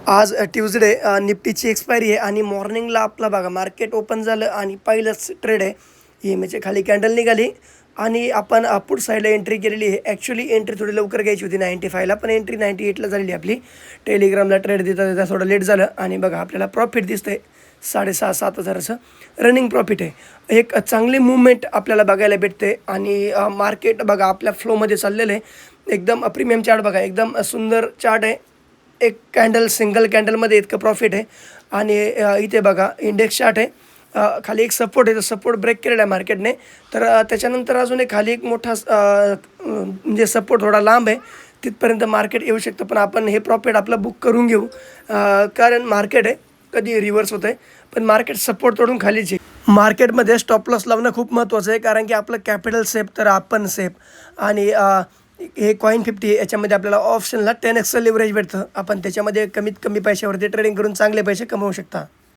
आज Tuesday निफ्टीची expiry आहे आणि मॉर्निंगला आपला बघा मार्केट ओपन झालं आणि पहिलंच ट्रेड आहे EMAची खाली कॅन्डल निघाली आणि आपण पुट साईडला एंट्री केलेली आहे. ॲक्च्युली एंट्री थोडी लवकर घ्यायची होती 95ला, पण एंट्री 98ला झालेली आपली. टेलिग्रामला ट्रेड देता देता थोडं लेट झालं आणि बघा आपल्याला प्रॉफिट दिसतंय 6,500-7 हजाराचं रनिंग प्रॉफिट आहे. एक चांगली मूवमेंट आपल्याला बघायला भेटते आणि मार्केट बघा आपल्या फ्लोमध्ये चाललेलं आहे. एकदम प्रीमियम चार्ट बघा, एकदम सुंदर चार्ट आहे. एक कॅन्डल सिंगल कॅन्डलमध्ये इतकं प्रॉफिट आहे आणि इथे बघा इंडेक्स चार्ट आहे. खाली एक सपोर्ट आहे, तर सपोर्ट ब्रेक केलेला आहे मार्केटने. तर त्याच्यानंतर अजून एक खाली एक मोठा म्हणजे सपोर्ट थोडा लांब आहे, तिथपर्यंत मार्केट येऊ शकतं. पण आपण हे प्रॉफिट आपलं बुक करून घेऊ, कारण मार्केट आहे कधी रिव्हर्स होतं आहे, पण मार्केट सपोर्ट तोडून खालीच आहे. मार्केटमध्ये स्टॉप लॉस लावणं खूप महत्त्वाचं आहे, कारण की आपलं कॅपिटल सेफ तर आपण सेफ. आणि हे Coin50 याच्यामध्ये आपल्याला ऑप्शनला 10x लिव्हरेज भेटतं. आपण त्याच्यामध्ये कमीत कमी पैशावरती ट्रेडिंग करून चांगले पैसे कमवू शकता.